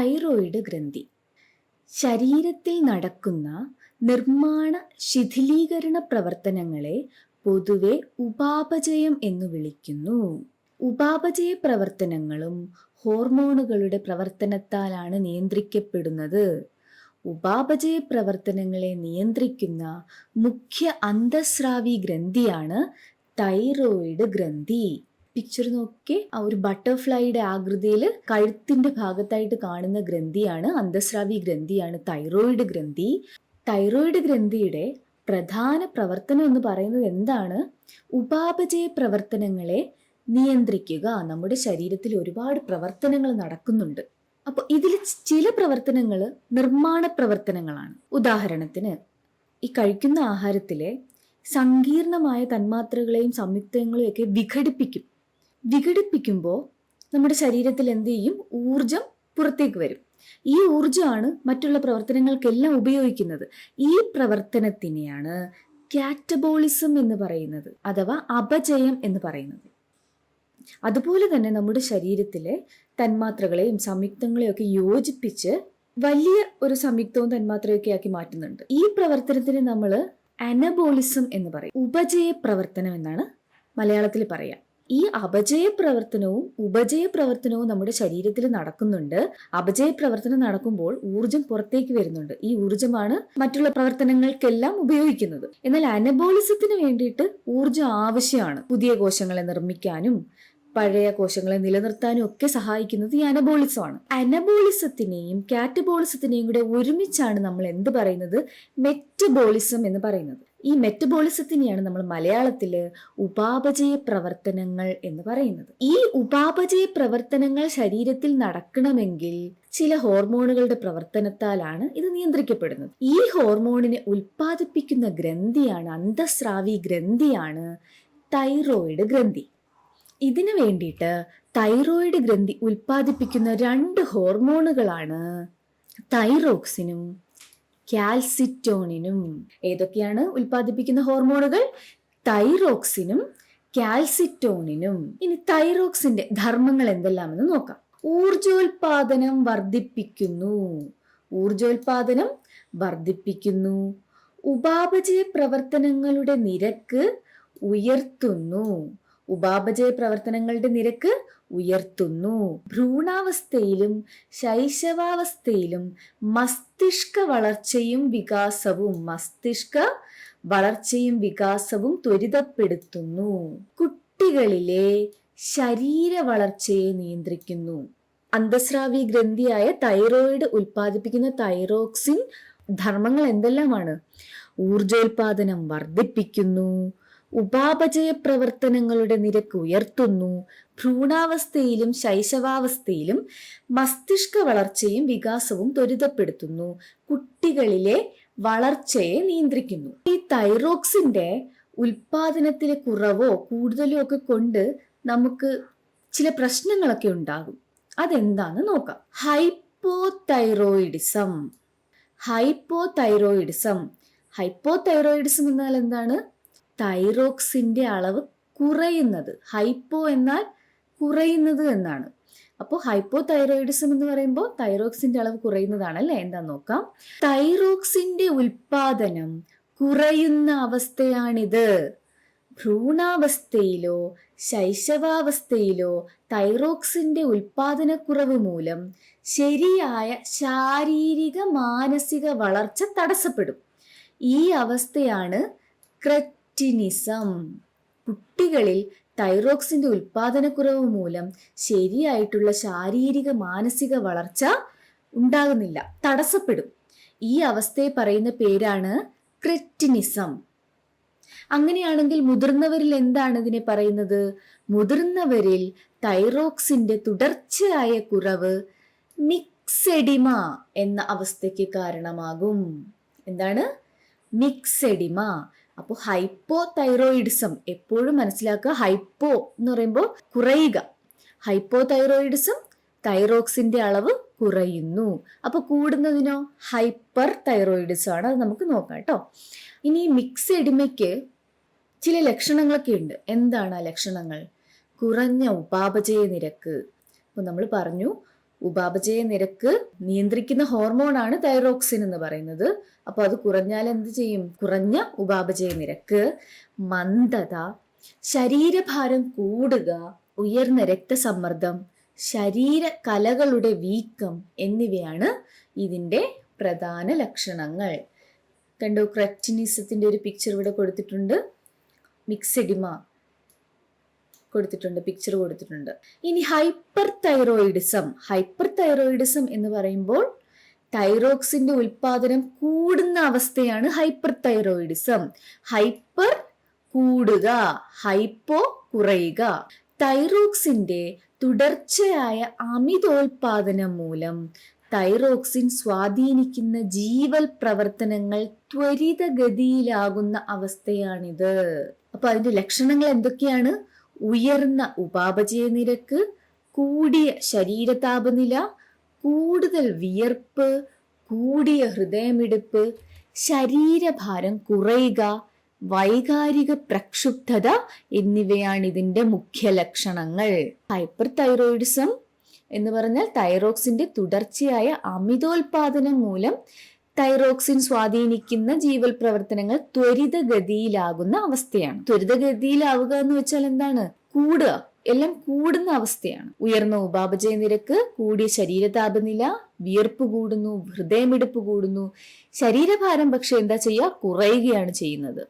Thyroid ഗ്രന്ഥി ശരീരത്തിൽ നടക്കുന്ന നിർമ്മാണ ശിഥിലീകരണ പ്രവർത്തനങ്ങളെ പൊതുവെ ഉപാപചയം എന്ന് വിളിക്കുന്നു. ഉപാപചയ പ്രവർത്തനങ്ങളും ഹോർമോണുകളുടെ പ്രവർത്തനത്താലാണ് നിയന്ത്രിക്കപ്പെടുന്നത്. ഉപാപചയ പ്രവർത്തനങ്ങളെ നിയന്ത്രിക്കുന്ന മുഖ്യ അന്തഃസ്രാവി ഗ്രന്ഥിയാണ് തൈറോയിഡ് ഗ്രന്ഥി. പിക്ചർ നോക്കി, ആ ഒരു ബട്ടർഫ്ലൈയുടെ ആകൃതിയിൽ കഴുത്തിന്റെ ഭാഗത്തായിട്ട് കാണുന്ന ഗ്രന്ഥിയാണ് അന്തഃസ്രാവി ഗ്രന്ഥിയാണ് തൈറോയിഡ് ഗ്രന്ഥി. തൈറോയിഡ് ഗ്രന്ഥിയുടെ പ്രധാന പ്രവർത്തനം എന്ന് പറയുന്നത് എന്താണ്? ഉപാപചയ പ്രവർത്തനങ്ങളെ നിയന്ത്രിക്കുക. നമ്മുടെ ശരീരത്തിൽ ഒരുപാട് പ്രവർത്തനങ്ങൾ നടക്കുന്നുണ്ട്. അപ്പോൾ ഇതിൽ ചില പ്രവർത്തനങ്ങൾ നിർമ്മാണ പ്രവർത്തനങ്ങളാണ്. ഉദാഹരണത്തിന്, ഈ കഴിക്കുന്ന ആഹാരത്തിലെ സങ്കീർണമായ തന്മാത്രകളെയും സംയുക്തങ്ങളെയും ഒക്കെ വിഘടിപ്പിക്കുമ്പോൾ നമ്മുടെ ശരീരത്തിൽ എന്ത് ചെയ്യും? ഊർജം പുറത്തേക്ക് വരും. ഈ ഊർജമാണ് മറ്റുള്ള പ്രവർത്തനങ്ങൾക്കെല്ലാം ഉപയോഗിക്കുന്നത്. ഈ പ്രവർത്തനത്തിനെയാണ് കാറ്റബോളിസം എന്ന് പറയുന്നത്, അഥവാ അപചയം എന്ന് പറയുന്നത്. അതുപോലെ തന്നെ നമ്മുടെ ശരീരത്തിലെ തന്മാത്രകളെയും സംയുക്തങ്ങളെയും ഒക്കെ യോജിപ്പിച്ച് വലിയ ഒരു സംയുക്തവും തന്മാത്രയൊക്കെ ആക്കി മാറ്റുന്നുണ്ട്. ഈ പ്രവർത്തനത്തിന് നമ്മൾ അനബോളിസം എന്ന് പറയും. ഉപചയ പ്രവർത്തനം എന്നാണ് മലയാളത്തിൽ പറയാം. ഈ അപചയ പ്രവർത്തനവും ഉപചയ പ്രവർത്തനവും നമ്മുടെ ശരീരത്തിൽ നടക്കുന്നുണ്ട്. അപചയ പ്രവർത്തനം നടക്കുമ്പോൾ ഊർജം പുറത്തേക്ക് വരുന്നുണ്ട്. ഈ ഊർജമാണ് മറ്റുള്ള പ്രവർത്തനങ്ങൾക്കെല്ലാം ഉപയോഗിക്കുന്നത്. എന്നാൽ അനബോളിസത്തിന് വേണ്ടിയിട്ട് ഊർജം ആവശ്യമാണ്. പുതിയ കോശങ്ങളെ നിർമ്മിക്കാനും പഴയ കോശങ്ങളെ നിലനിർത്താനും ഒക്കെ സഹായിക്കുന്നത് ഈ അനബോളിസമാണ്. അനബോളിസത്തിനെയും കാറ്റബോളിസത്തിനെയും കൂടെ ഒരുമിച്ചാണ് നമ്മൾ എന്ത് പറയുന്നത്? മെറ്റബോളിസം എന്ന് പറയുന്നത്. ഈ മെറ്റബോളിസത്തിനെയാണ് നമ്മൾ മലയാളത്തിൽ ഉപാപചയ പ്രവർത്തനങ്ങൾ എന്ന് പറയുന്നത്. ഈ ഉപാപചയ പ്രവർത്തനങ്ങൾ ശരീരത്തിൽ നടക്കണമെങ്കിൽ ചില ഹോർമോണുകളുടെ പ്രവർത്തനത്താലാണ് ഇത് നിയന്ത്രിക്കപ്പെടുന്നത്. ഈ ഹോർമോണിനെ ഉൽപ്പാദിപ്പിക്കുന്ന ഗ്രന്ഥിയാണ്, അന്തഃസ്രാവി ഗ്രന്ഥിയാണ് തൈറോയിഡ് ഗ്രന്ഥി. ഇതിനു വേണ്ടിയിട്ട് തൈറോയിഡ് ഗ്രന്ഥി ഉൽപ്പാദിപ്പിക്കുന്ന 2 ഹോർമോണുകളാണ് തൈറോക്സിനും കാൽസിറ്റോണിനും. ഏതൊക്കെയാണ് ഉൽപ്പാദിപ്പിക്കുന്ന ഹോർമോണുകൾ? തൈറോക്സിനും കാൽസിറ്റോണിനും. ഇനി തൈറോക്സിന്റെ ധർമ്മങ്ങൾ എന്തെല്ലാമെന്ന് നോക്കാം. ഊർജോൽപാദനം വർദ്ധിപ്പിക്കുന്നു. ഉപാപചയ പ്രവർത്തനങ്ങളുടെ നിരക്ക് ഉയർത്തുന്നു. ഭ്രൂണാവസ്ഥയിലും ശൈശവാവസ്ഥയിലും മസ്തിഷ്ക വളർച്ചയും വികാസവും ത്വരിതപ്പെടുത്തുന്നു. കുട്ടികളിലെ ശരീര വളർച്ചയെ നിയന്ത്രിക്കുന്നു. അന്തഃസ്രാവി ഗ്രന്ഥിയായ തൈറോയിഡ് ഉൽപ്പാദിപ്പിക്കുന്ന തൈറോക്സിൻ ധർമ്മങ്ങൾ എന്തെല്ലാമാണ്? ഊർജോൽപാദനം വർദ്ധിപ്പിക്കുന്നു, ഉപാപചയ പ്രവർത്തനങ്ങളുടെ നിരക്ക് ഉയർത്തുന്നു, ഭ്രൂണാവസ്ഥയിലും ശൈശവാവസ്ഥയിലും മസ്തിഷ്ക വളർച്ചയും വികാസവും ത്വരിതപ്പെടുത്തുന്നു, കുട്ടികളിലെ വളർച്ചയെ നിയന്ത്രിക്കുന്നു. ഈ തൈറോക്സിന്റെ ഉൽപാദനത്തിലെ കുറവോ കൂടുതലോ ഒക്കെ കൊണ്ട് നമുക്ക് ചില പ്രശ്നങ്ങളൊക്കെ ഉണ്ടാകും. അതെന്താന്ന് നോക്കാം. ഹൈപ്പോതൈറോയിഡിസം എന്നാൽ എന്താണ്? തൈറോക്സിന്റെ അളവ് കുറയുന്നത്. ഹൈപ്പോ എന്നാൽ കുറയുന്നത് എന്നാണ്. അപ്പോൾ ഹൈപ്പോതൈറോയിഡിസം എന്ന് പറയുമ്പോൾ തൈറോക്സിന്റെ അളവ് കുറയുന്നതാണ് അല്ലേ? എന്താ നോക്കാം. തൈറോക്സിന്റെ ഉൽപാദനം കുറയുന്ന അവസ്ഥയാണിത്. ഭ്രൂണാവസ്ഥയിലോ ശൈശവാവസ്ഥയിലോ തൈറോക്സിന്റെ ഉൽപാദനക്കുറവ് മൂലം ശരിയായ ശാരീരിക മാനസിക വളർച്ച തടസ്സപ്പെടും. ഈ അവസ്ഥയാണ് ക്രെറ്റിനിസം. കുട്ടികളിൽ തൈറോക്സിന്റെ ഉൽപാദനക്കുറവ് മൂലം ശരിയായിട്ടുള്ള ശാരീരിക മാനസിക വളർച്ച ഉണ്ടാകുന്നില്ല, തടസ്സപ്പെടും. ഈ അവസ്ഥയെ പറയുന്ന പേരാണ് ക്രെറ്റിനിസം. അങ്ങനെയാണെങ്കിൽ മുതിർന്നവരിൽ എന്താണ് ഇതിനെ പറയുന്നത്? മുതിർന്നവരിൽ തൈറോക്സിന്റെ തുടർച്ചയായ കുറവ് മിക്സെഡിമ എന്ന അവസ്ഥയ്ക്ക് കാരണമാകും. എന്താണ്? മിക്സെഡിമ. അപ്പോൾ ഹൈപ്പോതൈറോയിഡിസം എപ്പോഴും മനസ്സിലാക്കുക. ഹൈപ്പോ എന്ന് പറയുമ്പോൾ കുറയുക. ഹൈപ്പോതൈറോയിഡിസം തൈറോക്സിന്റെ അളവ് കുറയുന്നു. അപ്പൊ കൂടുന്നതിനോ ഹൈപ്പർ തൈറോയിഡിസം ആണ്. അത് നമുക്ക് നോക്കാം കേട്ടോ. ഇനി മിക്സെഡിമയ്ക്ക് ചില ലക്ഷണങ്ങളൊക്കെ ഉണ്ട്. എന്താണ് ആ ലക്ഷണങ്ങൾ? കുറഞ്ഞ ഉപാപചയ നിരക്ക്. അപ്പോൾ നമ്മൾ പറഞ്ഞു, ഉപാപചയ നിരക്ക് നിയന്ത്രിക്കുന്ന ഹോർമോണാണ് തൈറോക്സിൻ എന്ന് പറയുന്നത്. അപ്പൊ അത് കുറഞ്ഞാൽ എന്ത് ചെയ്യും? കുറഞ്ഞ ഉപാപചയ നിരക്ക്, മന്ദത, ശരീരഭാരം കൂടുക, ഉയർന്ന രക്തസമ്മർദ്ദം, ശരീര കലകളുടെ വീക്കം എന്നിവയാണ് ഇതിന്റെ പ്രധാന ലക്ഷണങ്ങൾ. കണ്ടോ, ക്രെറ്റിനിസത്തിന്റെ ഒരു പിക്ചർ ഇവിടെ കൊടുത്തിട്ടുണ്ട്, മിക്സെഡിമ കൊടുത്തിട്ടുണ്ട്, പിക്ചർ കൊടുത്തിട്ടുണ്ട്. ഇനി ഹൈപ്പർ തൈറോയിഡിസം എന്ന് പറയുമ്പോൾ തൈറോക്സിന്റെ ഉൽപാദനം കൂടുന്ന അവസ്ഥയാണ് ഹൈപ്പർ തൈറോയിഡിസം. ഹൈപ്പർ കൂടുക, ഹൈപ്പോ കുറയുക. തൈറോക്സിന്റെ തുടർച്ചയായ അമിതോൽപാദനം മൂലം തൈറോക്സിൻ സ്വാധീനിക്കുന്ന ജീവൽ പ്രവർത്തനങ്ങൾ ത്വരിതഗതിയിലാകുന്ന അവസ്ഥയാണിത്. അപ്പൊ അതിന്റെ ലക്ഷണങ്ങൾ എന്തൊക്കെയാണ്? ഉയർന്ന ഉപാപചയ നിരക്ക്, കൂടിയ ശരീരതാപനില, കൂടുതൽ വിയർപ്പ്, കൂടിയ ഹൃദയമിടിപ്പ്, ശരീരഭാരം കുറയുക, വൈകാരിക പ്രക്ഷുബ്ധത എന്നിവയാണ് ഇതിന്റെ മുഖ്യ ലക്ഷണങ്ങൾ. ഹൈപ്പർ തൈറോയിഡിസം എന്ന് പറഞ്ഞാൽ തൈറോക്സിന്റെ തുടർച്ചയായ അമിതോൽപാദനം മൂലം തൈറോക്സിൻ സ്വാധീനിക്കുന്ന ജീവൽ പ്രവർത്തനങ്ങൾ ത്വരിതഗതിയിലാകുന്ന അവസ്ഥയാണ്. ത്വരിതഗതിയിലാവുക എന്ന് വെച്ചാൽ എന്താണ്? കൂടുക, എല്ലാം കൂടുന്ന അവസ്ഥയാണ്. ഉയർന്ന ഉപാപചയ നിരക്ക്, കൂടിയ ശരീരതാപനില, വിയർപ്പ് കൂടുന്നു, ഹൃദയമിടിപ്പ് കൂടുന്നു. ശരീരഭാരം പക്ഷെ എന്താ ചെയ്യുക? കുറയുകയാണ് ചെയ്യുന്നത്.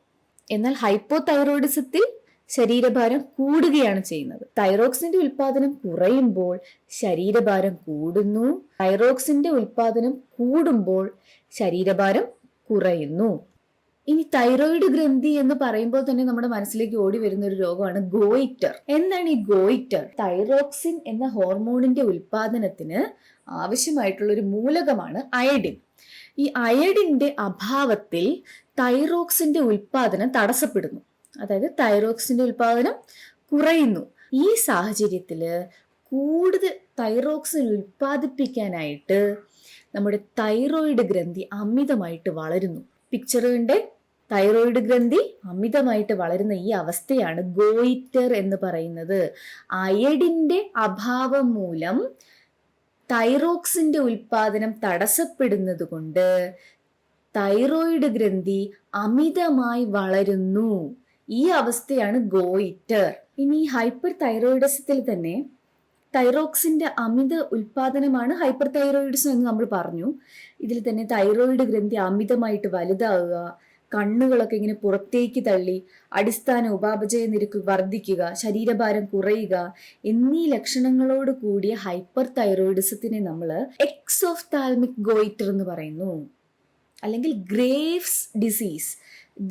എന്നാൽ ഹൈപ്പോ തൈറോയിഡിസത്തിൽ ശരീരഭാരം കൂടുകയാണ് ചെയ്യുന്നത്. തൈറോക്സിന്റെ ഉൽപാദനം കുറയുമ്പോൾ ശരീരഭാരം കൂടുന്നു, തൈറോക്സിന്റെ ഉൽപാദനം കൂടുമ്പോൾ ശരീരഭാരം കുറയുന്നു. ഇനി തൈറോയിഡ് ഗ്രന്ഥി എന്ന് പറയുമ്പോൾ തന്നെ നമ്മുടെ മനസ്സിലേക്ക് ഓടി വരുന്ന ഒരു രോഗമാണ് ഗോയിറ്റർ. എന്താണ് ഈ ഗോയിറ്റർ? തൈറോക്സിൻ എന്ന ഹോർമോണിന്റെ ഉൽപാദനത്തിന് ആവശ്യമായിട്ടുള്ള ഒരു മൂലകമാണ് അയഡിൻ. ഈ അയഡിന്റെ അഭാവത്തിൽ തൈറോക്സിന്റെ ഉൽപാദനം തടസ്സപ്പെടുന്നു, അതായത് തൈറോക്സിന്റെ ഉൽപാദനം കുറയുന്നു. ഈ സാഹചര്യത്തില് കൂടുതൽ തൈറോക്സിൻ ഉൽപ്പാദിപ്പിക്കാനായിട്ട് നമ്മുടെ തൈറോയിഡ് ഗ്രന്ഥി അമിതമായിട്ട് വളരുന്നു. പിക്ചർ കണ്ടേ, തൈറോയിഡ് ഗ്രന്ഥി അമിതമായിട്ട് വളരുന്ന ഈ അവസ്ഥയാണ് ഗോയിറ്റർ എന്ന് പറയുന്നത്. അയഡിന്റെ അഭാവം മൂലം തൈറോക്സിന്റെ ഉൽപാദനം തടസ്സപ്പെടുന്നത് കൊണ്ട് തൈറോയിഡ് ഗ്രന്ഥി അമിതമായി വളരുന്നു. ഈ അവസ്ഥയാണ് ഗോയിറ്റർ. ഇനി ഹൈപ്പർ തൈറോയിഡിസത്തിൽ തന്നെ തൈറോക്സിന്റെ അമിത ഉൽപാദനമാണ് ഹൈപ്പർ തൈറോയിഡിസം എന്ന് നമ്മൾ പറഞ്ഞു. ഇതിൽ തന്നെ തൈറോയിഡ് ഗ്രന്ഥി അമിതമായിട്ട് വലുതാവുക, കണ്ണുകളൊക്കെ ഇങ്ങനെ പുറത്തേക്ക് തള്ളി, അടിസ്ഥാന ഉപാപചയ നിരക്ക് വർദ്ധിക്കുക, ശരീരഭാരം കുറയുക എന്നീ ലക്ഷണങ്ങളോട് കൂടിയ ഹൈപ്പർ തൈറോയിഡിസത്തിനെ നമ്മൾ എക്സോഫ്താൽമിക് ഗോയിറ്റർ എന്ന് പറയുന്നു, അല്ലെങ്കിൽ ഗ്രേവ്സ് ഡിസീസ്,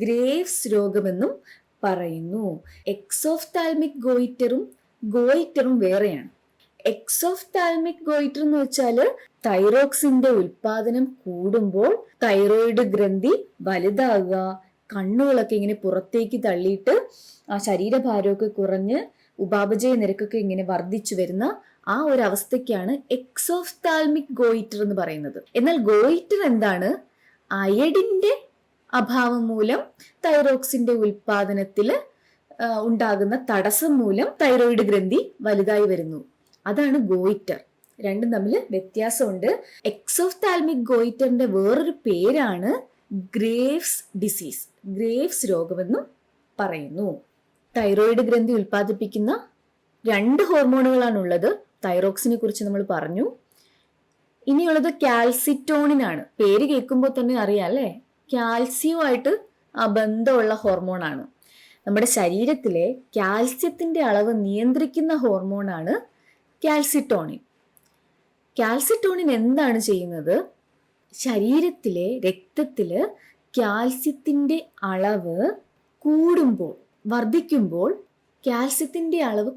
ഗ്രേവ്സ് രോഗമെന്നും പറയുന്നു. എക്സോഫ്താൽമിക് ഗോയിറ്ററും വേറെയാണ്. എക്സോഫ്താൽമിക് ഗോയിറ്റർ എന്ന് വെച്ചാൽ തൈറോക്സിന്റെ ഉൽപാദനം കൂടുമ്പോൾ തൈറോയിഡ് ഗ്രന്ഥി വലുതാകുക, കണ്ണുകളൊക്കെ ഇങ്ങനെ പുറത്തേക്ക് തള്ളിയിട്ട് ആ ശരീരഭാരമൊക്കെ കുറഞ്ഞ് ഉപാപചയ നിരക്കൊക്കെ ഇങ്ങനെ വർദ്ധിച്ചു വരുന്ന ആ ഒരു അവസ്ഥയ്ക്കാണ് എക്സോഫ്താൽമിക് ഗോയിറ്റർ എന്ന് പറയുന്നത്. എന്നാൽ ഗോയിറ്റർ എന്താണ്? അയഡിന്റെ അഭാവം മൂലം തൈറോക്സിന്റെ ഉൽപാദനത്തിൽ ഉണ്ടാകുന്ന തടസ്സം മൂലം തൈറോയിഡ് ഗ്രന്ഥി വലുതായി വരുന്നു. അതാണ് ഗോയിറ്റർ. രണ്ടും തമ്മിൽ വ്യത്യാസമുണ്ട്. എക്സോഫ്താൽമിക് ഗോയിറ്ററിന്റെ വേറൊരു പേരാണ് ഗ്രേവ്സ് ഡിസീസ്, ഗ്രേവ്സ് രോഗമെന്നും പറയുന്നു. തൈറോയിഡ് ഗ്രന്ഥി ഉൽപ്പാദിപ്പിക്കുന്ന 2 ഹോർമോണുകളാണുള്ളത്. തൈറോക്സിനെ കുറിച്ച് നമ്മൾ പറഞ്ഞു. ഇനിയുള്ളത് കാൽസിറ്റോണിൻ ആണ്. പേര് കേൾക്കുമ്പോൾ തന്നെ അറിയാം അല്ലേ, കാൽസ്യവുമായിട്ട് ബന്ധമുള്ള ഹോർമോണാണ്. നമ്മുടെ ശരീരത്തിലെ കാൽസ്യത്തിന്റെ അളവ് നിയന്ത്രിക്കുന്ന ഹോർമോണാണ് കാൽസിറ്റോണിൻ. കാൽസിറ്റോണിൻ എന്താണ് ചെയ്യുന്നത്? ശരീരത്തിലെ രക്തത്തില് കാൽസ്യത്തിന്റെ അളവ് കൂടുമ്പോൾ, വർദ്ധിക്കുമ്പോൾ കാൽസ്യത്തിന്റെ അളവ്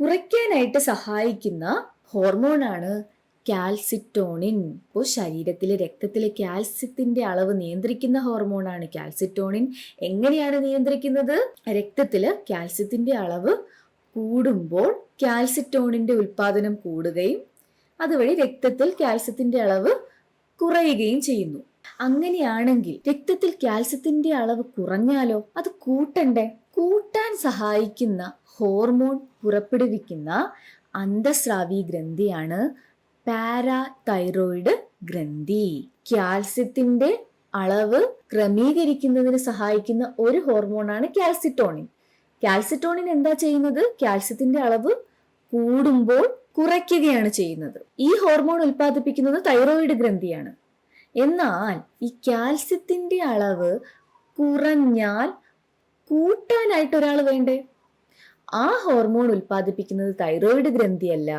കുറയ്ക്കാനായിട്ട് സഹായിക്കുന്ന ഹോർമോണാണ് കാൽസിറ്റോണിൻ. ഇപ്പോൾ ശരീരത്തിലെ രക്തത്തിലെ കാൽസ്യത്തിന്റെ അളവ് നിയന്ത്രിക്കുന്ന ഹോർമോണാണ് കാൽസിറ്റോണിൻ. എങ്ങനെയാണ് നിയന്ത്രിക്കുന്നത്? രക്തത്തില് കാൽസ്യത്തിന്റെ അളവ് കൂടുമ്പോൾ കാൽസിറ്റോണിന്റെ ഉൽപാദനം കൂടുകയും അതുവഴി രക്തത്തിൽ കാൽസ്യത്തിന്റെ അളവ് കുറയുകയും ചെയ്യുന്നു. അങ്ങനെയാണെങ്കിൽ രക്തത്തിൽ കാൽസ്യത്തിന്റെ അളവ് കുറഞ്ഞാലോ? അത് കൂട്ടാൻ സഹായിക്കുന്ന ഹോർമോൺ പുറപ്പെടുവിക്കുന്ന അന്തസ്രാവി ഗ്രന്ഥിയാണ് പാരാതൈറോയിഡ് ഗ്രന്ഥി. കാൽസ്യത്തിന്റെ അളവ് ക്രമീകരിക്കുന്നതിന് സഹായിക്കുന്ന ഒരു ഹോർമോണാണ് കാൽസിറ്റോണിൻ. കാൽസിറ്റോണിൻ എന്താ ചെയ്യുന്നത്? കാൽസ്യത്തിന്റെ അളവ് കൂടുമ്പോൾ കുറയ്ക്കുകയാണ് ചെയ്യുന്നത്. ഈ ഹോർമോൺ ഉൽപ്പാദിപ്പിക്കുന്നത് തൈറോയിഡ് ഗ്രന്ഥിയാണ്. എന്നാൽ ഈ കാൽസ്യത്തിന്റെ അളവ് കുറഞ്ഞാൽ കൂട്ടാനായിട്ട് ഒരാൾ വേണ്ടേ? ആ ഹോർമോൺ ഉൽപ്പാദിപ്പിക്കുന്നത് തൈറോയിഡ് ഗ്രന്ഥിയല്ല,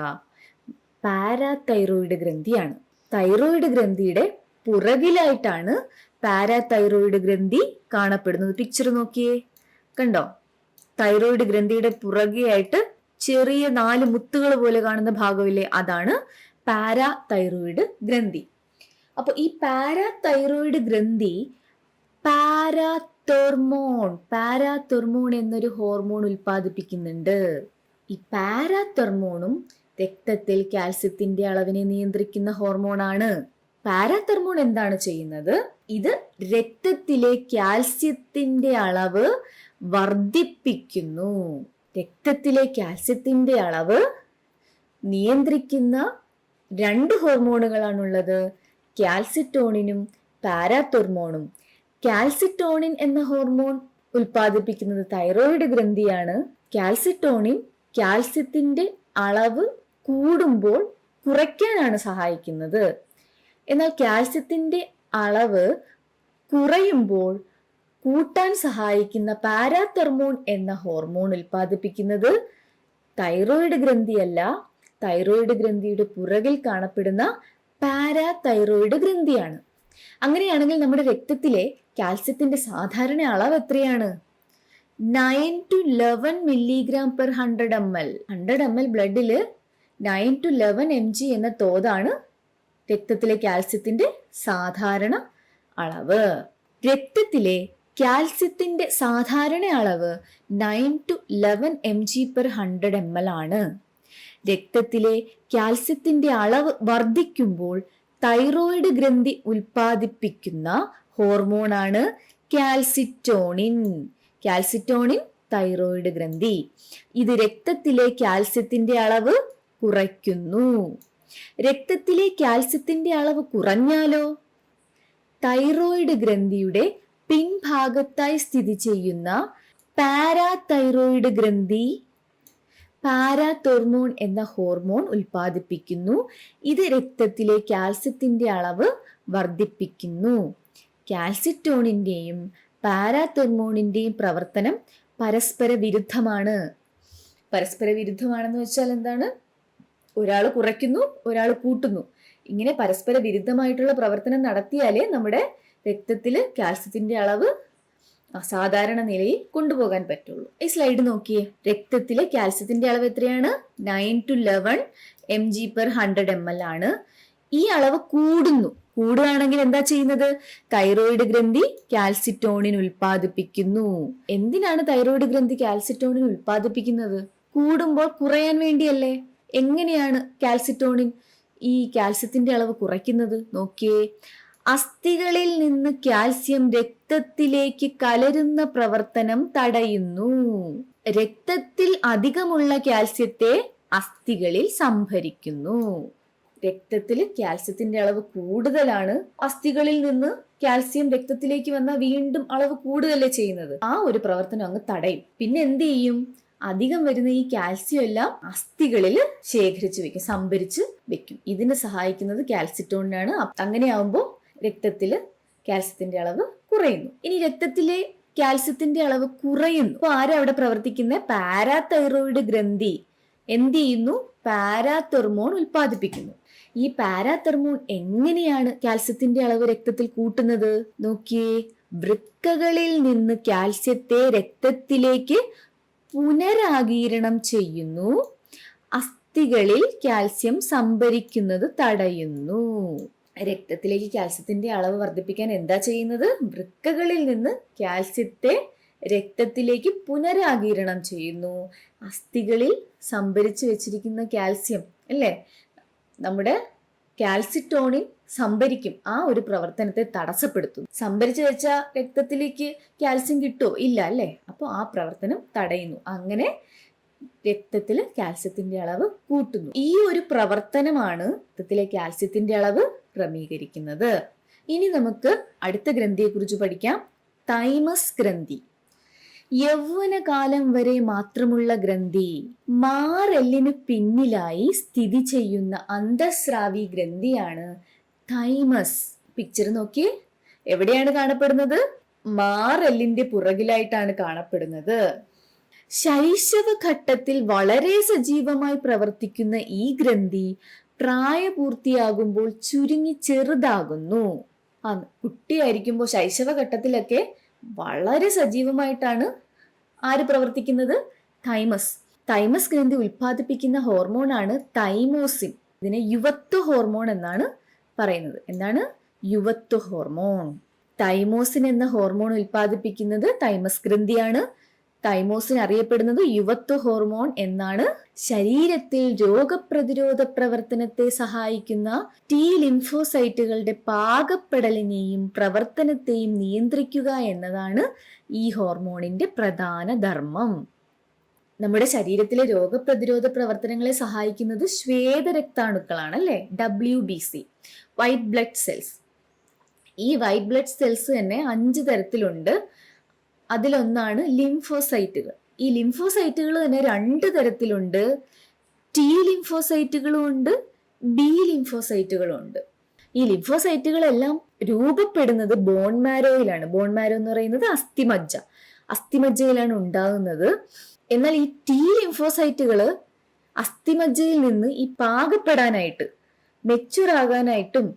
പാരാതൈറോയിഡ് ഗ്രന്ഥിയാണ്. തൈറോയിഡ് ഗ്രന്ഥിയുടെ പുറകിലായിട്ടാണ് പാരാതൈറോയിഡ് ഗ്രന്ഥി കാണപ്പെടുന്നത്. പിക്ചർ നോക്കിയേ, കണ്ടോ? തൈറോയിഡ് ഗ്രന്ഥിയുടെ പുറകെയായിട്ട് ചെറിയ 4 മുത്തുകൾ പോലെ കാണുന്ന ഭാഗമില്ലേ, അതാണ് പാരാതൈറോയിഡ് ഗ്രന്ഥി. അപ്പൊ ഈ പാരാതൈറോയിഡ് ഗ്രന്ഥി പാരാതെർമോൺ എന്നൊരു ഹോർമോൺ ഉൽപ്പാദിപ്പിക്കുന്നുണ്ട്. ഈ പാരാതെർമോണും രക്തത്തിൽ കാൽസ്യത്തിന്റെ അളവിനെ നിയന്ത്രിക്കുന്ന ഹോർമോണാണ്. പാരാതെർമോൺ എന്താണ് ചെയ്യുന്നത്? ഇത് രക്തത്തിലെ കാൽസ്യത്തിന്റെ അളവ് വർദ്ധിപ്പിക്കുന്നു. രക്തത്തിലെ കാൽസ്യത്തിന്റെ അളവ് നിയന്ത്രിക്കുന്ന 2 ഹോർമോണുകളാണുള്ളത്, കാൽസിറ്റോണിനും പാരാതെർമോണും. കാൽസിറ്റോണിൻ എന്ന ഹോർമോൺ ഉൽപ്പാദിപ്പിക്കുന്നത് തൈറോയിഡ് ഗ്രന്ഥിയാണ്. കാൽസിറ്റോണിൻ കാൽസ്യത്തിന്റെ അളവ് കൂടുമ്പോൾ കുറയ്ക്കാനാണ് സഹായിക്കുന്നത്. എന്നാൽ കാൽസ്യത്തിന്റെ അളവ് കുറയുമ്പോൾ കൂട്ടാൻ സഹായിക്കുന്ന പാരാതെർമോൺ എന്ന ഹോർമോൺ ഉൽപ്പാദിപ്പിക്കുന്നത് തൈറോയിഡ് ഗ്രന്ഥിയല്ല, തൈറോയിഡ് ഗ്രന്ഥിയുടെ പുറകിൽ കാണപ്പെടുന്ന പാരാതൈറോയിഡ് ഗ്രന്ഥിയാണ്. അങ്ങനെയാണെങ്കിൽ നമ്മുടെ രക്തത്തിലെ കാൽസ്യത്തിന്റെ സാധാരണ അളവ് എത്രയാണ്? 9 to 11 milligram per 100 ml. 100 ml ബ്ലഡില് 9 to 11 mg എന്ന തോതാണ് രക്തത്തിലെ കാൽസ്യത്തിന്റെ സാധാരണ അളവ്. രക്തത്തിലെ കാൽസ്യത്തിന്റെ സാധാരണ അളവ് 9 to 11 mg per 100 ml ആണ്. രക്തത്തിലെ കാൽസ്യത്തിന്റെ അളവ് വർദ്ധിക്കുമ്പോൾ തൈറോയിഡ് ഗ്രന്ഥി ഉൽപ്പാദിപ്പിക്കുന്ന ഹോർമോണാണ് കാൽസിറ്റോണിൻ. കാൽസിറ്റോണിൻ തൈറോയിഡ് ഗ്രന്ഥി. ഇത് രക്തത്തിലെ കാൽസ്യത്തിന്റെ അളവ് കുറയ്ക്കുന്നു. രക്തത്തിലെ കാൽസ്യത്തിന്റെ അളവ് കുറഞ്ഞാലോ? തൈറോയിഡ് ഗ്രന്ഥിയുടെ പിൻഭാഗത്തായി സ്ഥിതി ചെയ്യുന്ന പാരാതൈറോയിഡ് ഗ്രന്ഥി പാരാതെർമോൺ എന്ന ഹോർമോൺ ഉൽപ്പാദിപ്പിക്കുന്നു. ഇത് രക്തത്തിലെ കാൽസ്യത്തിന്റെ അളവ് വർദ്ധിപ്പിക്കുന്നു. കാൽസിറ്റോണിന്റെയും പാരാതെർമോണിന്റെയും പ്രവർത്തനം പരസ്പര വിരുദ്ധമാണ്. പരസ്പര വിരുദ്ധമാണെന്ന് വെച്ചാൽ എന്താണ്? ഒരാൾ കുറയ്ക്കുന്നു, ഒരാൾ കൂട്ടുന്നു. ഇങ്ങനെ പരസ്പര വിരുദ്ധമായിട്ടുള്ള പ്രവർത്തനം നടത്തിയാലേ നമ്മുടെ രക്തത്തില് കാൽസ്യത്തിന്റെ അളവ് സാധാരണ നിലയിൽ കൊണ്ടുപോകാൻ പറ്റുള്ളൂ. ഈ സ്ലൈഡ് നോക്കിയേ, രക്തത്തിലെ കാൽസ്യത്തിന്റെ അളവ് എത്രയാണ്? 9 to 11 mg per 100 ml ആണ്. ഈ അളവ് കൂടുകയാണെങ്കിൽ എന്താ ചെയ്യുന്നത്? തൈറോയിഡ് ഗ്രന്ഥി കാൽസിറ്റോണിൻ ഉൽപ്പാദിപ്പിക്കുന്നു. എന്തിനാണ് തൈറോയിഡ് ഗ്രന്ഥി കാൽസിറ്റോണിൻ ഉൽപ്പാദിപ്പിക്കുന്നത്? കൂടുമ്പോൾ കുറയാൻ വേണ്ടിയല്ലേ? എങ്ങനെയാണ് കാൽസിറ്റോണിൻ ഈ കാൽസ്യത്തിന്റെ അളവ് കുറയ്ക്കുന്നത്? നോക്കിയേ, അസ്ഥികളിൽ നിന്ന് കാൽസ്യം രക്തത്തിലേക്ക് കലരുന്ന പ്രവർത്തനം തടയുന്നു. രക്തത്തിൽ അധികമുള്ള കാൽസ്യത്തെ അസ്ഥികളിൽ സംഭരിക്കുന്നു. രക്തത്തിൽ കാൽസ്യത്തിന്റെ അളവ് കൂടുതലാണ്, അസ്ഥികളിൽ നിന്ന് കാൽസ്യം രക്തത്തിലേക്ക് വന്നാൽ വീണ്ടും അളവ് കൂടുതലല്ലേ ചെയ്യുന്നത്. ആ ഒരു പ്രവർത്തനം അങ്ങ് തടയും. പിന്നെ എന്ത് ചെയ്യും? അധികം വരുന്ന ഈ കാൽസ്യം എല്ലാം അസ്ഥികളിൽ ശേഖരിച്ചു വെക്കും, സംഭരിച്ച് വെക്കും. ഇതിന് സഹായിക്കുന്നത് കാൽസിറ്റോണിനാണ്. അങ്ങനെയാവുമ്പോൾ രക്തത്തില് കാൽസ്യത്തിന്റെ അളവ് കുറയുന്നു. ഇനി രക്തത്തിലെ കാൽസ്യത്തിന്റെ അളവ് കുറയുന്നു. അപ്പൊ ആരാ അവിടെ പ്രവർത്തിക്കുന്നത്? പാരാതൈറോയിഡ് ഗ്രന്ഥി എന്ത് ചെയ്യുന്നു? പാരാതെർമോൺ ഉൽപ്പാദിപ്പിക്കുന്നു. ഈ പാരാതെർമോൺ എങ്ങനെയാണ് കാൽസ്യത്തിന്റെ അളവ് രക്തത്തിൽ കൂട്ടുന്നത്? നോക്കിയേ, വൃക്കകളിൽ നിന്ന് കാൽസ്യത്തെ രക്തത്തിലേക്ക് പുനരാഗീരണം ചെയ്യുന്നു. അസ്ഥികളിൽ കാൽസ്യം സംഭരിക്കുന്നത് തടയുന്നു. രക്തത്തിലേക്ക് കാൽസ്യത്തിന്റെ അളവ് വർദ്ധിപ്പിക്കാൻ എന്താ ചെയ്യുന്നത്? വൃക്കകളിൽ നിന്ന് കാൽസ്യത്തെ രക്തത്തിലേക്ക് പുനരാഗീരണം ചെയ്യുന്നു. അസ്ഥികളിൽ സംഭരിച്ചു വെച്ചിരിക്കുന്ന കാൽസ്യം അല്ലേ, നമ്മുടെ കാൽസിറ്റോണിൻ സംഭരിക്കും. ആ ഒരു പ്രവർത്തനത്തെ തടസ്സപ്പെടുത്തും. സംഭരിച്ചു വെച്ച രക്തത്തിലേക്ക് കാൽസ്യം കിട്ടുമോ? ഇല്ല അല്ലേ. അപ്പോൾ ആ പ്രവർത്തനം തടയുന്നു. അങ്ങനെ രക്തത്തിൽ കാൽസ്യത്തിന്റെ അളവ് കൂട്ടുന്നു. ഈ ഒരു പ്രവർത്തനമാണ് രക്തത്തിലെ കാൽസ്യത്തിന്റെ അളവ് ക്രമീകരിക്കുന്നത്. ഇനി നമുക്ക് അടുത്ത ഗ്രന്ഥിയെ കുറിച്ച് പഠിക്കാം. തൈമസ് ഗ്രന്ഥി. യൗവനകാലം വരെ മാത്രമുള്ള ഗ്രന്ഥി. മാറെല്ലിന് പിന്നിലായി സ്ഥിതി ചെയ്യുന്ന അന്തഃസ്രാവി ഗ്രന്ഥിയാണ് തൈമസ്. പിക്ചർ നോക്കി, എവിടെയാണ് കാണപ്പെടുന്നത്? മാറെല്ലിന്റെ പുറകിലായിട്ടാണ് കാണപ്പെടുന്നത്. ശൈശവഘട്ടത്തിൽ വളരെ സജീവമായി പ്രവർത്തിക്കുന്ന ഈ ഗ്രന്ഥി പ്രായപൂർത്തിയാകുമ്പോൾ ചുരുങ്ങി ചെറുതാകുന്നു. കുട്ടിയായിരിക്കുമ്പോൾ ശൈശവഘട്ടത്തിലൊക്കെ വളരെ സജീവമായിട്ടാണ് ആര് പ്രവർത്തിക്കുന്നത്? തൈമസ്. തൈമസ് ഗ്രന്ഥി ഉൽപ്പാദിപ്പിക്കുന്ന ഹോർമോണാണ് തൈമോസിൻ. ഇതിനെ യുവത്വ ഹോർമോൺ എന്നാണ് പറയുന്നത്. എന്താണ് യുവത്വ ഹോർമോൺ? തൈമോസിൻ എന്ന ഹോർമോൺ ഉൽപ്പാദിപ്പിക്കുന്നത് തൈമസ് ഗ്രന്ഥിയാണ്. തൈമോസിൻ അറിയപ്പെടുന്നത് യുവത്വ ഹോർമോൺ എന്നാണ്. ശരീരത്തിൽ രോഗപ്രതിരോധ പ്രവർത്തനത്തെ സഹായിക്കുന്ന ടി ലിംഫോസൈറ്റുകളുടെ പാകപ്പെടലിനെയും പ്രവർത്തനത്തെയും നിയന്ത്രിക്കുക എന്നതാണ് ഈ ഹോർമോണിന്റെ പ്രധാന ധർമ്മം. നമ്മുടെ ശരീരത്തിലെ രോഗപ്രതിരോധ പ്രവർത്തനങ്ങളെ സഹായിക്കുന്നത് ശ്വേതരക്താണുക്കളാണ്, അല്ലെ? WBC, white blood cells. ഈ വൈറ്റ് ബ്ലഡ് സെൽസ് തന്നെ 5 തരത്തിലുണ്ട്. അതിലൊന്നാണ് ലിംഫോസൈറ്റുകൾ. ഈ ലിംഫോസൈറ്റുകൾ തന്നെ 2 തരത്തിലുണ്ട്. ടി ലിംഫോസൈറ്റുകളും ഉണ്ട്, ബി ലിംഫോസൈറ്റുകളും ഉണ്ട്. ഈ ലിംഫോസൈറ്റുകളെല്ലാം രൂപപ്പെടുന്നത് ബോൺ മാരോയിലാണ്. ബോൺ മാരോ എന്ന് പറയുന്നത് അസ്ഥിമജ്ജയിലാണ് ഉണ്ടാകുന്നത്. എന്നാൽ ഈ ടി ലിംഫോസൈറ്റുകൾ അസ്ഥിമജ്ജയിൽ നിന്ന് ഈ പാകപ്പെടാനായിട്ട്, മെച്യൂർ ആകാനായിട്ടും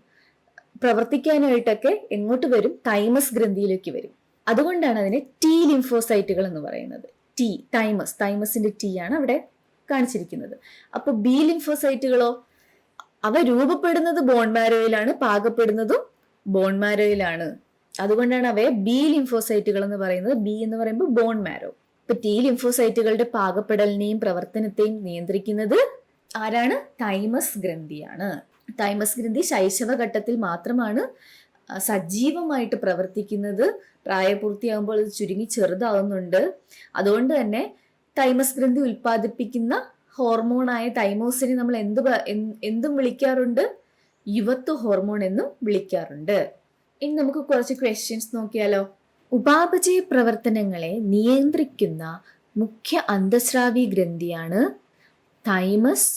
പ്രവർത്തിക്കാനായിട്ടൊക്കെ എങ്ങോട്ട് വരും? തൈമസ് ഗ്രന്ഥിയിലേക്ക് വരും. അതുകൊണ്ടാണ് അതിനെ ടി ലിംഫോസൈറ്റുകൾ എന്ന് പറയുന്നത്. ടി, തൈമസിന്റെ ടി ആണ് അവിടെ കാണിച്ചിരിക്കുന്നത്. അപ്പൊ ബി ലിംഫോസൈറ്റുകളോ? അവ രൂപപ്പെടുന്നത് ബോൺ മാരോയിലാണ്, പാകപ്പെടുന്നതും ബോൺ മാരോയിലാണ്. അതുകൊണ്ടാണ് അവയെ ബി ലിംഫോസൈറ്റുകൾ എന്ന് പറയുന്നത്. ബി എന്ന് പറയുമ്പോൾ ബോൺ മാരോ. ഇപ്പൊ ടി ലിംഫോസൈറ്റുകളുടെ പാകപ്പെടലിനെയും പ്രവർത്തനത്തെയും നിയന്ത്രിക്കുന്നത് ആരാണ്? തൈമസ് ഗ്രന്ഥിയാണ്. തൈമസ് ഗ്രന്ഥി ശൈശവഘട്ടത്തിൽ മാത്രമാണ് സജീവമായിട്ട് പ്രവർത്തിക്കുന്നത്. പ്രായപൂർത്തിയാകുമ്പോൾ അത് ചുരുങ്ങി ചെറുതാവുന്നുണ്ട്. അതുകൊണ്ട് തന്നെ തൈമസ് ഗ്രന്ഥി ഉൽപ്പാദിപ്പിക്കുന്ന ഹോർമോണായ തൈമോസിനെ നമ്മൾ എന്തും വിളിക്കാറുണ്ട്? യുവത്വ ഹോർമോൺ എന്നും വിളിക്കാറുണ്ട്. ഇനി നമുക്ക് കുറച്ച് ക്വസ്റ്റ്യൻസ് നോക്കിയാലോ. ഉപാപചയ പ്രവർത്തനങ്ങളെ നിയന്ത്രിക്കുന്ന മുഖ്യ അന്തഃസ്രാവി ഗ്രന്ഥിയാണ് തൈമസ്,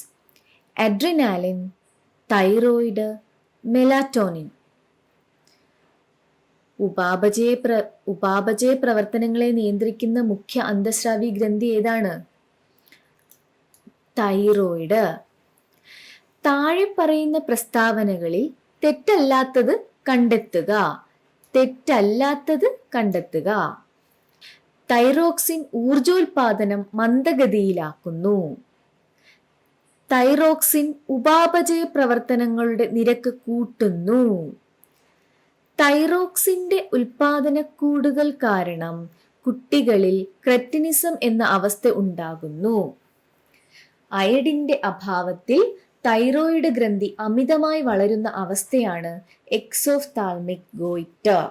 അഡ്രിനാലിൻ, തൈറോയിഡ്, മെലാറ്റോണിൻ. ഉപാപചയ പ്രവർത്തനങ്ങളെ നിയന്ത്രിക്കുന്ന മുഖ്യ അന്തഃസ്രാവി ഗ്രന്ഥി ഏതാണ്? തൈറോയിഡ്. താഴെ പറയുന്ന പ്രസ്താവനകളിൽ തെറ്റല്ലാത്തത് കണ്ടെത്തുക. തൈറോക്സിൻ ഊർജോൽപാദനം മന്ദഗതിയിലാക്കുന്നു. തൈറോക്സിൻ ഉപാപചയ പ്രവർത്തനങ്ങളുടെ നിരക്ക് കൂട്ടുന്നു. തൈറോക്സിന്റെ ഉൽപാദന കൂടുതൽ കാരണം കുട്ടികളിൽ ക്രെറ്റിനിസം എന്ന അവസ്ഥ ഉണ്ടാകുന്നു. അയഡിന്റെ അഭാവത്തിൽ തൈറോയിഡ് ഗ്രന്ഥി അമിതമായി വളരുന്ന അവസ്ഥയാണ് എക്സോഫ്താൽമിക് ഗോയിറ്റർ.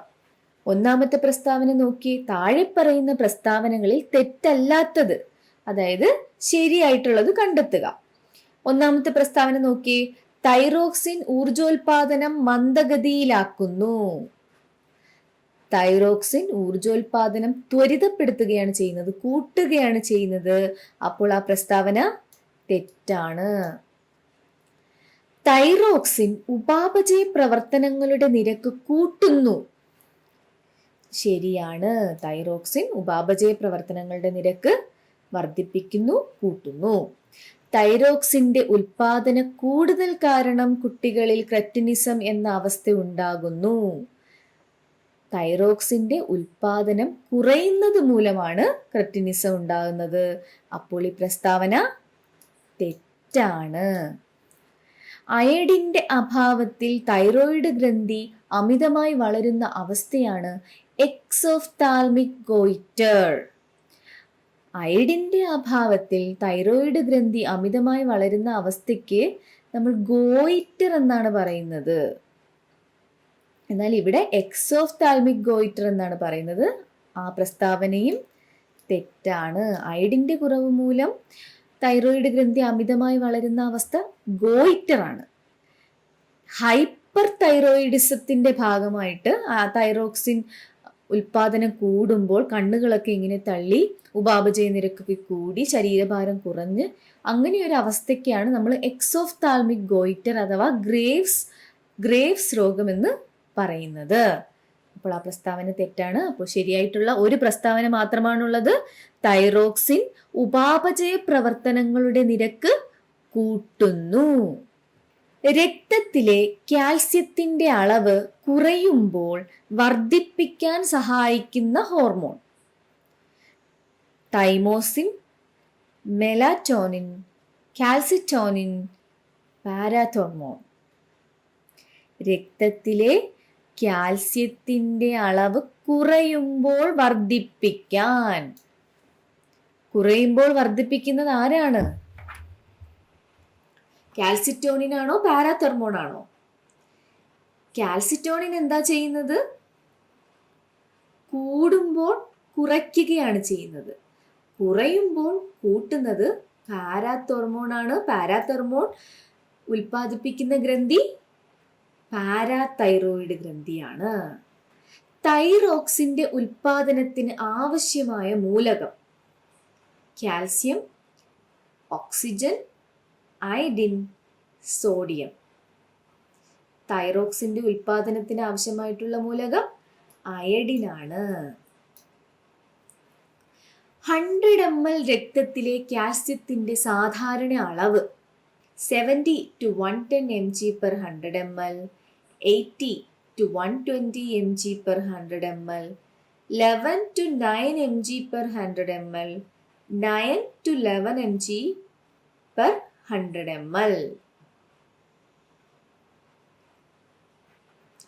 ഒന്നാമത്തെ പ്രസ്താവന നോക്കി. താഴെ പറയുന്ന പ്രസ്താവനകളിൽ തെറ്റല്ലാത്തത്, അതായത് ശരിയായിട്ടുള്ളത് കണ്ടെത്തുക. ഒന്നാമത്തെ പ്രസ്താവന നോക്കി. തൈറോക്സിൻ ഊർജോൽപാദനം മന്ദഗതിയിലാക്കുന്നു. തൈറോക്സിൻ ഊർജോൽപാദനം ത്വരിതപ്പെടുത്തുകയാണ് ചെയ്യുന്നത്, കൂട്ടുകയാണ് ചെയ്യുന്നത്. അപ്പോൾ ആ പ്രസ്താവന തെറ്റാണ്. തൈറോക്സിൻ ഉപാപചയ പ്രവർത്തനങ്ങളുടെ നിരക്ക് കൂട്ടുന്നു. ശരിയാണ്. തൈറോക്സിൻ ഉപാപചയ പ്രവർത്തനങ്ങളുടെ നിരക്ക് വർദ്ധിപ്പിക്കുന്നു, കൂട്ടുന്നു. തൈറോക്സിന്റെ ഉൽപാദന കൂടുതൽ കാരണം കുട്ടികളിൽ ക്രെറ്റിനിസം എന്ന അവസ്ഥ ഉണ്ടാകുന്നു. തൈറോക്സിന്റെ ഉൽപാദനം കുറയുന്നത് മൂലമാണ് ക്രെറ്റിനിസം ഉണ്ടാകുന്നത്. അപ്പോൾ ഈ പ്രസ്താവന തെറ്റാണ്. അയഡിന്റെ അഭാവത്തിൽ തൈറോയിഡ് ഗ്രന്ഥി അമിതമായി വളരുന്ന അവസ്ഥയാണ് എക്സോഫ്താൽമിക് ഗോയിറ്റർ. അയഡിന്റെ അഭാവത്തിൽ തൈറോയിഡ് ഗ്രന്ഥി അമിതമായി വളരുന്ന അവസ്ഥയ്ക്ക് നമ്മൾ ഗോയിറ്റർ എന്നാണ് പറയുന്നത്. എന്നാൽ ഇവിടെ എക്സോഫ്താൽമിക് ഗോയിറ്റർ എന്നാണ് പറയുന്നത്. ആ പ്രസ്താവനയും തെറ്റാണ്. അയഡിന്റെ കുറവ് മൂലം തൈറോയിഡ് ഗ്രന്ഥി അമിതമായി വളരുന്ന അവസ്ഥ ഗോയിറ്റർ ആണ്. ഹൈപ്പർ തൈറോയിഡിസത്തിന്റെ ഭാഗമായിട്ട് തൈറോക്സിൻ ഉൽപാദനം കൂടുമ്പോൾ കണ്ണുകളൊക്കെ ഇങ്ങനെ തള്ളി ഉപാപചയ നിരക്കൊക്കെ കൂടി ശരീരഭാരം കുറഞ്ഞ് അങ്ങനെ ഒരു അവസ്ഥയ്ക്കാണ് നമ്മൾ എക്സോഫ്താൽമിക് ഗോയിറ്റർ അഥവാ ഗ്രേവ്സ് രോഗമെന്ന് പറയുന്നത്. അപ്പോൾ ആ പ്രസ്താവന തെറ്റാണ്. അപ്പോൾ ശരിയായിട്ടുള്ള ഒരു പ്രസ്താവന മാത്രമാണുള്ളത്. തൈറോക്സിൻ ഉപാപചയ പ്രവർത്തനങ്ങളുടെ നിരക്ക് കൂട്ടുന്നു. രക്തത്തിലെ കാൽസ്യത്തിന്റെ അളവ് കുറയുമ്പോൾ വർദ്ധിപ്പിക്കാൻ സഹായിക്കുന്ന hormone thymosin, melatonin, calcitonin, parathormone. രക്തത്തിലെ കാൽസ്യത്തിന്റെ അളവ് കുറയുമ്പോൾ വർദ്ധിപ്പിക്കുന്നത് ആരാണ്? കാൽസിറ്റോണിൻ ആണോ പാരാതെർമോൺ ആണോ? കാൽസിറ്റോണിൻ എന്താ ചെയ്യുന്നത്? കൂടുമ്പോൾ കുറയ്ക്കുകയാണ് ചെയ്യുന്നത്. കുറയുമ്പോൾ കൂട്ടുന്നത് പാരാതെർമോൺ ആണ്. പാരാതെർമോൺ ഉൽപ്പാദിപ്പിക്കുന്ന ഗ്രന്ഥി പാരാതൈറോയിഡ് ഗ്രന്ഥിയാണ്. തൈറോക്സിന്റെ ഉൽപാദനത്തിന് ആവശ്യമായ മൂലകം കാൽസ്യം, ഓക്സിജൻ, അയഡിൻ, സോഡിയം. തൈറോക്സിന്റെ ഉൽപാദനത്തിന് ആവശ്യമായിട്ടുള്ള മൂലകം അയഡിനാണ്. 100 ml രക്തത്തിലെ കാൽസ്യത്തിന്റെ സാധാരണ അളവ് 70 to 110 mg per 100 ml, 80 to 120 mg per 100 ml, 11 to 9 mg per 100 ml, 9 to 11 mg per 100 ml.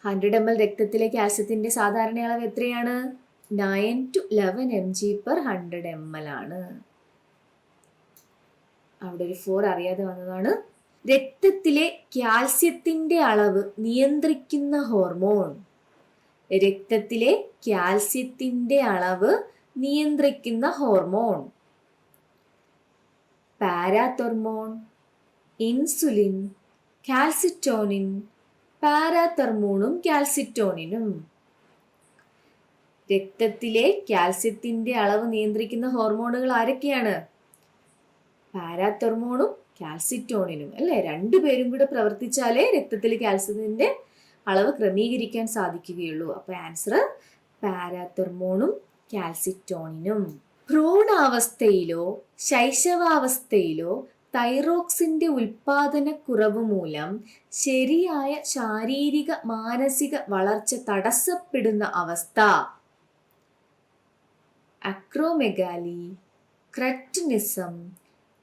100 ml രക്തത്തിലെ കാൽസ്യത്തിന്റെ സാധാരണ അളവ് എത്രയാണ്? 9 to 11 mg per 100 ml ആണ്. അവിടെ ഒരു 4 അറിയാതെ വന്നതാണ്. രക്തത്തിലെ കാൽസ്യത്തിന്റെ അളവ് നിയന്ത്രിക്കുന്ന ഹോർമോൺ. രക്തത്തിലെ കാൽസ്യത്തിന്റെ അളവ് നിയന്ത്രിക്കുന്ന ഹോർമോൺ പാരാതെർമോൺ, ഇൻസുലിൻ, കാൽസിറ്റോണിൻ. പാരാതെർമോണും കാൽസിറ്റോണിനും. രക്തത്തിലെ കാൽസ്യത്തിന്റെ അളവ് നിയന്ത്രിക്കുന്ന ഹോർമോണുകൾ ആരൊക്കെയാണ്? പാരാതെർമോണും കാൽസിറ്റോണിനും അല്ലേ? രണ്ടുപേരും കൂടെ പ്രവർത്തിച്ചാലേ രക്തത്തിൽ കാൽസ്യത്തിന്റെ അളവ് ക്രമീകരിക്കാൻ സാധിക്കുകയുള്ളൂ. അപ്പൊ ആൻസർ പാരാതെർമോണും കാൽസിറ്റോണിനും. ഭ്രൂണാവസ്ഥയിലോ ശൈശവാവസ്ഥയിലോ തൈറോക്സിന്റെ ഉൽപാദനക്കുറവ് മൂലം ശരിയായ ശാരീരിക മാനസിക വളർച്ച തടസ്സപ്പെടുന്ന അവസ്ഥ അക്രോമെഗാലി, ക്രെറ്റിനിസം,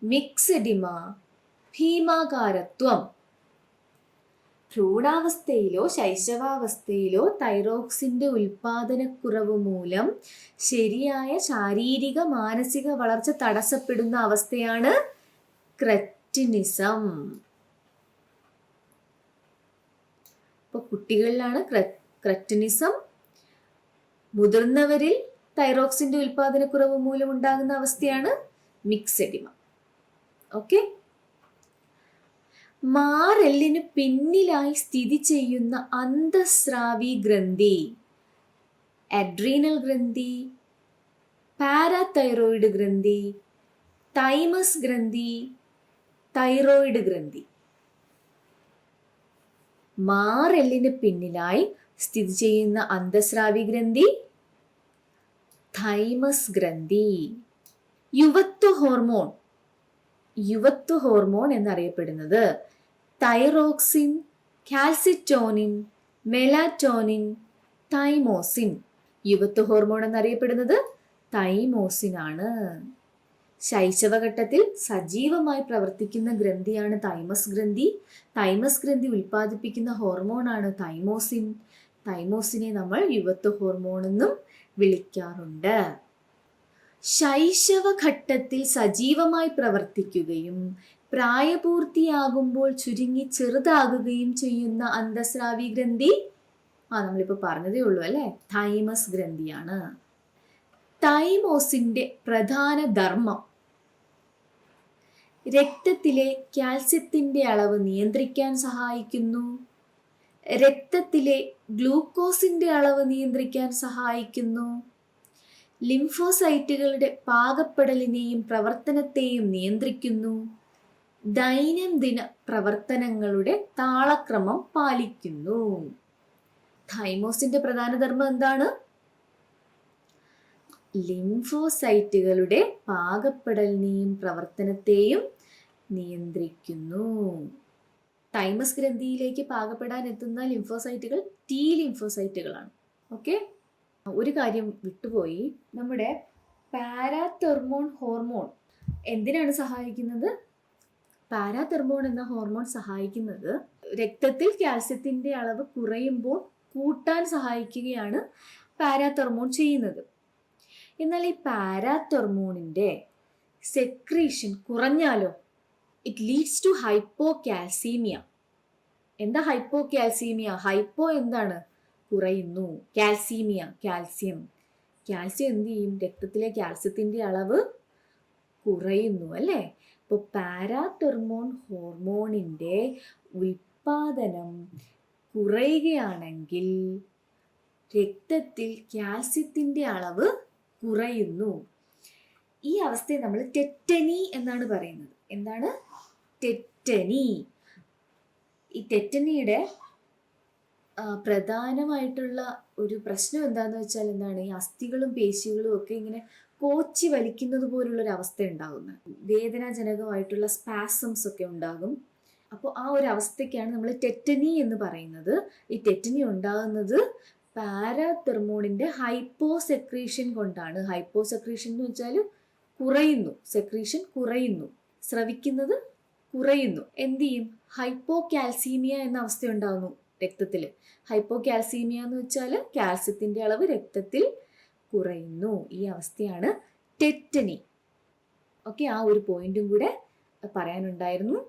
മിക്സെഡിമ, ഭീമാകാരത്വം. ഭ്രൂണാവസ്ഥയിലോ ശൈശവാവസ്ഥയിലോ തൈറോക്സിന്റെ ഉൽപാദനക്കുറവ് മൂലം ശരിയായ ശാരീരിക മാനസിക വളർച്ച തടസ്സപ്പെടുന്ന അവസ്ഥയാണ് ക്രെറ്റിനിസം. ഇപ്പൊ കുട്ടികളിലാണ് ക്രെറ്റിനിസം. മുതിർന്നവരിൽ തൈറോക്സിന്റെ ഉൽപാദനക്കുറവ് മൂലം ഉണ്ടാകുന്ന അവസ്ഥയാണ് മിക്സെഡിമ. ഓക്കെ. മാറെല്ലിന് പിന്നിലായി സ്ഥിതി ചെയ്യുന്ന അന്തഃസ്രാവി ഗ്രന്ഥി അഡ്രീനൽ ഗ്രന്ഥി, പാരാതൈറോയിഡ് ഗ്രന്ഥി, തൈമസ് ഗ്രന്ഥി, തൈറോയിഡ് ഗ്രന്ഥി. മാറെല്ലിന് പിന്നിലായി സ്ഥിതി ചെയ്യുന്ന അന്തഃസ്രാവി ഗ്രന്ഥി തൈമസ് ഗ്രന്ഥി. യുവത്വ ഹോർമോൺ എന്നറിയപ്പെടുന്നത് തൈറോക്സിൻ, കാൽസിറ്റോണിൻ, മെലാറ്റോണിൻ, തൈമോസിൻ. യുവത്വ ഹോർമോൺ എന്നറിയപ്പെടുന്നത് തൈമോസിൻ ആണ്. ശൈശവഘട്ടത്തിൽ സജീവമായി പ്രവർത്തിക്കുന്ന ഗ്രന്ഥിയാണ് തൈമസ് ഗ്രന്ഥി. തൈമസ് ഗ്രന്ഥി ഉൽപ്പാദിപ്പിക്കുന്ന ഹോർമോണാണ് തൈമോസിൻ. തൈമോസിനെ നമ്മൾ യുവത്വ ഹോർമോൺ എന്നും വിളിക്കാറുണ്ട്. ശൈശവഘട്ടത്തിൽ സജീവമായി പ്രവർത്തിക്കുകയും പ്രായപൂർത്തിയാകുമ്പോൾ ചുരുങ്ങി ചെറുതാകുകയും ചെയ്യുന്ന അന്തഃസ്രാവി ഗ്രന്ഥി നമ്മളിപ്പോൾ പറഞ്ഞതേ ഉള്ളൂ അല്ലേ, തൈമസ് ഗ്രന്ഥിയാണ്. തൈമോസിന്റെ പ്രധാന ധർമ്മം രക്തത്തിലെ കാൽസ്യത്തിന്റെ അളവ് നിയന്ത്രിക്കാൻ സഹായിക്കുന്നു. രക്തത്തിലെ ഗ്ലൂക്കോസിന്റെ അളവ് നിയന്ത്രിക്കാൻ സഹായിക്കുന്നു. ലിംഫോസൈറ്റുകളുടെ പാകപ്പെടലിനെയും പ്രവർത്തനത്തെയും നിയന്ത്രിക്കുന്നു. ദൈനംദിന പ്രവർത്തനങ്ങളുടെ താളക്രമം പാലിക്കുന്നു. തൈമോസിന്റെ പ്രധാന ധർമ്മം എന്താണ്? ലിംഫോസൈറ്റുകളുടെ പാകപ്പെടലിനെയും പ്രവർത്തനത്തെയും നിയന്ത്രിക്കുന്നു. തൈമസ് ഗ്രന്ഥിയിലേക്ക് പാകപ്പെടാൻ എത്തുന്ന ലിംഫോസൈറ്റുകൾ ടി ലിംഫോസൈറ്റുകളാണ്. ഓക്കെ, ഒരു കാര്യം വിട്ടുപോയി. നമ്മുടെ പാരാതെർമോൺ ഹോർമോൺ എന്തിനാണ് സഹായിക്കുന്നത്? പാരാതെർമോൺ എന്ന ഹോർമോൺ സഹായിക്കുന്നത് രക്തത്തിൽ കാൽസ്യത്തിന്റെ അളവ് കുറയുമ്പോൾ കൂട്ടാൻ സഹായിക്കുകയാണ് പാരാതെർമോൺ ചെയ്യുന്നത്. എന്നാൽ ഈ പാരാതെർമോണിന്റെ സെക്രീഷൻ കുറഞ്ഞാലോ? It leads to hypocalcaemia. എന്താ ഹൈപ്പോകാൽസീമിയ? ഹൈപ്പോ എന്താണ്? കുറയുന്നു. Calcaemia calcium. കാൽസ്യം എന്ത് ചെയ്യും? രക്തത്തിലെ കാൽസ്യത്തിന്റെ അളവ് കുറയുന്നു അല്ലേ? ഇപ്പോൾ പാരാതെർമോൺ ഹോർമോണിന്റെ ഉൽപാദനം കുറയുകയാണെങ്കിൽ രക്തത്തിൽ കാൽസ്യത്തിന്റെ അളവ് കുറയുന്നു. ഈ അവസ്ഥയെ നമ്മൾ ടെറ്റനി എന്നാണ് പറയുന്നത്. എന്താണ് ടെറ്റനി? ഈ ടെറ്റനിയുടെ പ്രധാനമായിട്ടുള്ള ഒരു പ്രശ്നം എന്താണെന്ന് വെച്ചാൽ എന്താണ്? ഈ അസ്ഥികളും പേശികളും ഒക്കെ ഇങ്ങനെ കോച്ചി വലിക്കുന്നത് പോലുള്ളൊരു അവസ്ഥ ഉണ്ടാകുന്നത്. വേദനാജനകമായിട്ടുള്ള സ്പാസംസ് ഒക്കെ ഉണ്ടാകും. അപ്പോൾ ആ ഒരു അവസ്ഥയ്ക്കാണ് നമ്മൾ ടെറ്റനി എന്ന് പറയുന്നത്. ഈ ടെറ്റനി ഉണ്ടാകുന്നത് പാരാതെർമോണിന്റെ ഹൈപ്പോസെക്രീഷൻ കൊണ്ടാണ്. ഹൈപ്പോസെക്രീഷൻ എന്ന് വെച്ചാൽ കുറയുന്നു, സെക്രീഷൻ കുറയുന്നു, സ്രവിക്കുന്നത് കുറയുന്നു. എന്ത് ചെയ്യും? ഹൈപ്പോകാൽസീമിയ എന്ന അവസ്ഥ ഉണ്ടാകുന്നു രക്തത്തിൽ. ഹൈപ്പോകാൽസീമിയ എന്ന് വെച്ചാൽ കാൽസ്യത്തിന്റെ അളവ് രക്തത്തിൽ കുറയുന്നു. ഈ അവസ്ഥയാണ് ടെറ്റനി. ഓക്കെ, ആ ഒരു പോയിന്റും കൂടെ പറയാനുണ്ടായിരുന്നു.